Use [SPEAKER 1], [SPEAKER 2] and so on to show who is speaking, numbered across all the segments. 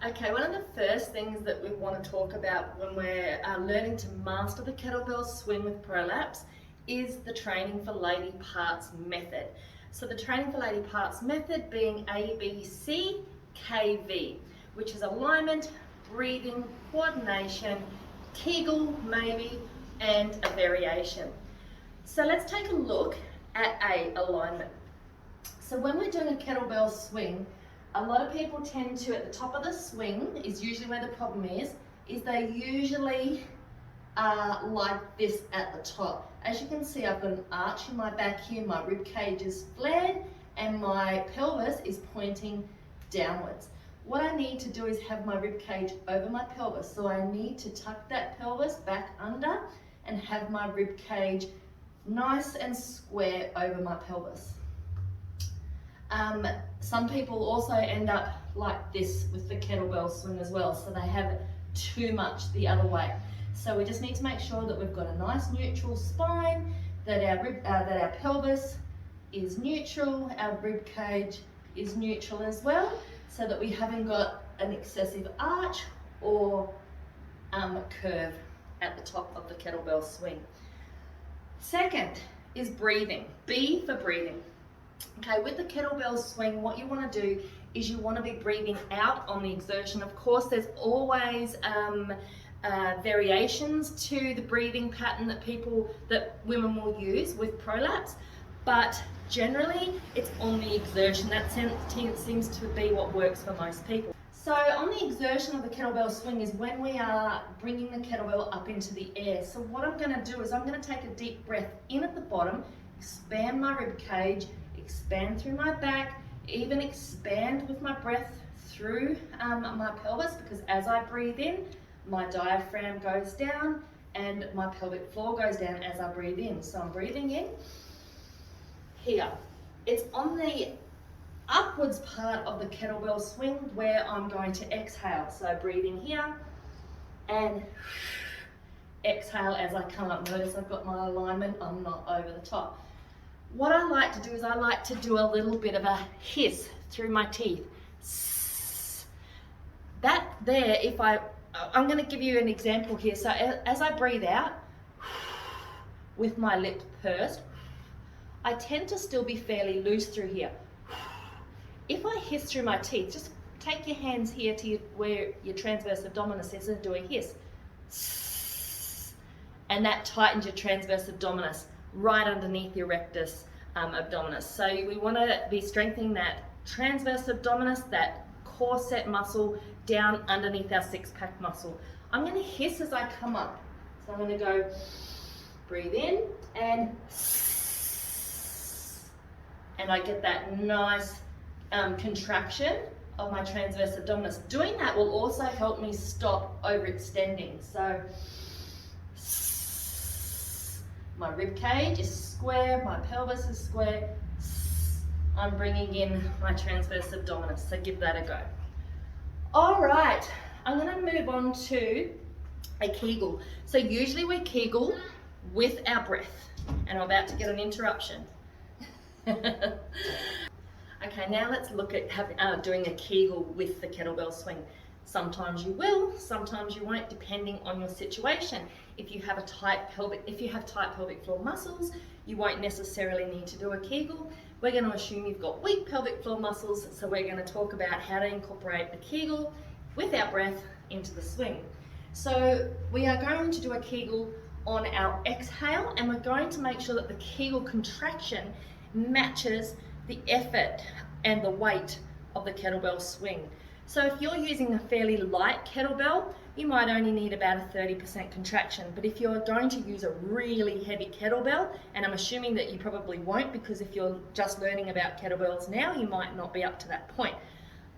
[SPEAKER 1] Okay, one of the first things that we want to talk about when we're learning to master the kettlebell swing with Prolapse is the training for lady parts method. So the training for lady parts method being ABCKV, which is alignment, breathing, coordination, Kegel maybe, and a variation. So let's take a look at alignment. So when we're doing a kettlebell swing, a lot of people tend to, at the top of the swing, is usually where the problem is they usually are like this at the top. As you can see, I've got an arch in my back here, my rib cage is flared, and my pelvis is pointing downwards. What I need to do is have my rib cage over my pelvis. So I need to tuck that pelvis back under and have my rib cage nice and square over my pelvis. Some people also end up like this with the kettlebell swing as well, so they have it too much the other way. So we just need to make sure that we've got a nice neutral spine, that our pelvis is neutral, our rib cage is neutral as well, so that we haven't got an excessive arch or curve at the top of the kettlebell swing. Second is breathing. B for breathing. Okay, with the kettlebell swing, what you want to do is you want to be breathing out on the exertion. Of course, there's always variations to the breathing pattern that women will use with Prolapse, but generally it's on the exertion. That seems to be what works for most people. So on the exertion of the kettlebell swing is when we are bringing the kettlebell up into the air. So what I'm going to do is I'm going to take a deep breath in at the bottom, expand my rib cage, expand through my back, even expand with my breath through my pelvis, because as I breathe in, my diaphragm goes down and my pelvic floor goes down as I breathe in. So I'm breathing in here. It's on the upwards part of the kettlebell swing where I'm going to exhale. So breathing here and exhale as I come up. Notice I've got my alignment, I'm not over the top. What I like to do is I like to do a little bit of a hiss through my teeth. That there, I'm going to give you an example here. So as I breathe out with my lip pursed, I tend to still be fairly loose through here. If I hiss through my teeth, just take your hands here to where your transverse abdominis is and do a hiss. And that tightens your transverse abdominis right underneath your rectus abdominis. So we want to be strengthening that transverse abdominis, that core set muscle down underneath our six-pack muscle. I'm going to hiss as I come up. So I'm going to go breathe in and I get that nice contraction of my transverse abdominis. Doing that will also help me stop overextending. So my rib cage is square, my pelvis is square. I'm bringing in my transverse abdominis, so give that a go. All right, I'm going to move on to a Kegel. So usually we Kegel with our breath, and I'm about to get an interruption. Okay, now let's look at doing a Kegel with the kettlebell swing. Sometimes you will, sometimes you won't, depending on your situation. If you have tight pelvic floor muscles, you won't necessarily need to do a Kegel. We're going to assume you've got weak pelvic floor muscles, so we're going to talk about how to incorporate the Kegel with our breath into the swing. So we are going to do a Kegel on our exhale, and we're going to make sure that the Kegel contraction matches the effort and the weight of the kettlebell swing. So if you're using a fairly light kettlebell, you might only need about a 30% contraction. But if you're going to use a really heavy kettlebell, and I'm assuming that you probably won't, because if you're just learning about kettlebells now, you might not be up to that point.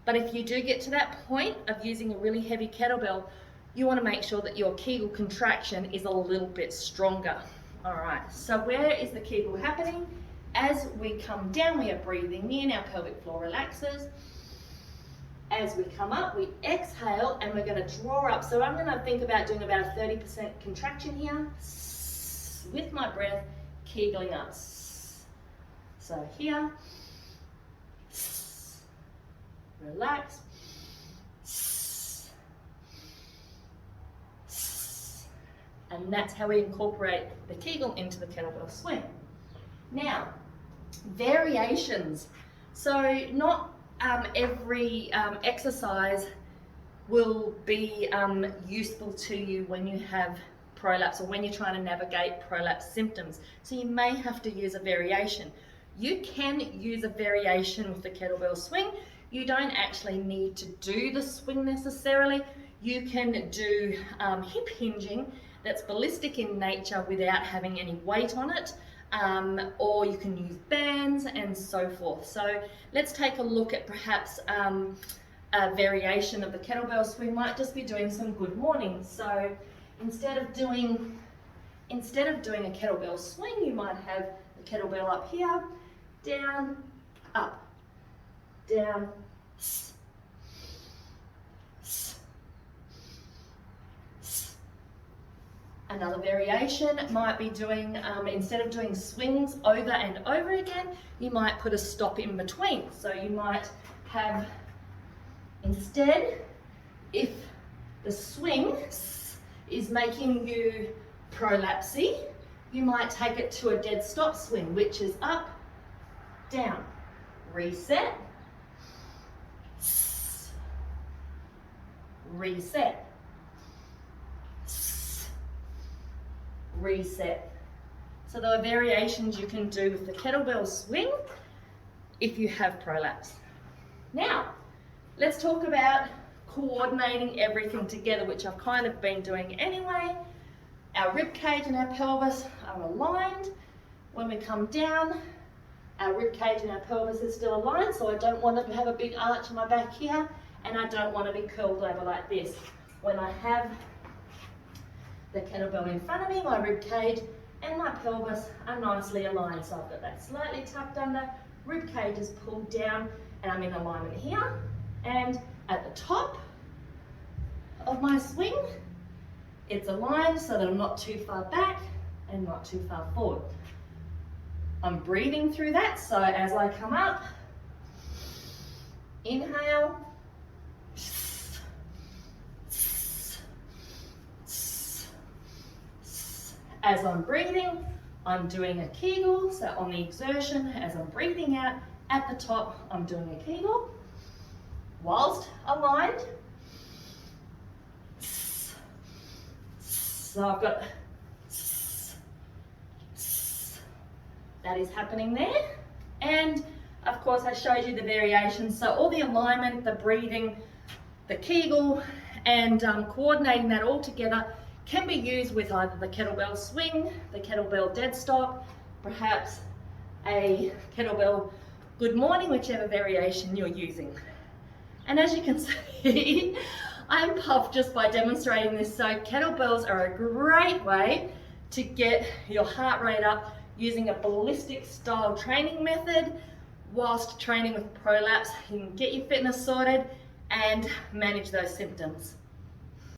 [SPEAKER 1] But if you do get to that point of using a really heavy kettlebell, you want to make sure that your Kegel contraction is a little bit stronger. All right, so where is the Kegel happening? As we come down, we are breathing in, our pelvic floor relaxes. As we come up, we exhale and we're going to draw up. So I'm going to think about doing about a 30% contraction here with my breath, Kegeling up. So here, relax, And that's how we incorporate the Kegel into the kettlebell swing. Now, variations. So not every exercise will be useful to you when you have prolapse or when you're trying to navigate prolapse symptoms. So you may have to use a variation. You can use a variation with the kettlebell swing. You don't actually need to do the swing necessarily. You can do hip hinging that's ballistic in nature without having any weight on it, or you can use bands and so forth. So let's take a look at perhaps a variation of the kettlebell swing. Might just be doing some good morning. So instead of doing a kettlebell swing, you might have the kettlebell up here, down, up, down, s, s, s. Another variation might be doing, instead of doing swings over and over again, you might put a stop in between. So you might have, instead, if the swing is making you prolapsy, you might take it to a dead stop swing, which is up, down, reset, reset, reset. So there are variations you can do with the kettlebell swing if you have prolapse. Now, let's talk about coordinating everything together, which I've kind of been doing anyway. Our rib cage and our pelvis are aligned. When we come down, our rib cage and our pelvis is still aligned, so I don't want to have a big arch in my back here, and I don't want to be curled over like this. When I have the kettlebell in front of me, my rib cage and my pelvis are nicely aligned. So I've got that slightly tucked under, rib cage is pulled down, and I'm in alignment here. And at the top of my swing, it's aligned so that I'm not too far back and not too far forward. I'm breathing through that, so as I come up, inhale, as I'm breathing, I'm doing a Kegel, so on the exertion, as I'm breathing out, at the top, I'm doing a Kegel, whilst aligned. So I've got, that is happening there. And of course I showed you the variations. So all the alignment, the breathing, the Kegel, and coordinating that all together can be used with either the kettlebell swing, the kettlebell dead stop, perhaps a kettlebell good morning, whichever variation you're using. And as you can see, I'm puffed just by demonstrating this. So kettlebells are a great way to get your heart rate up using a ballistic style training method whilst training with prolapse. You can get your fitness sorted and manage those symptoms.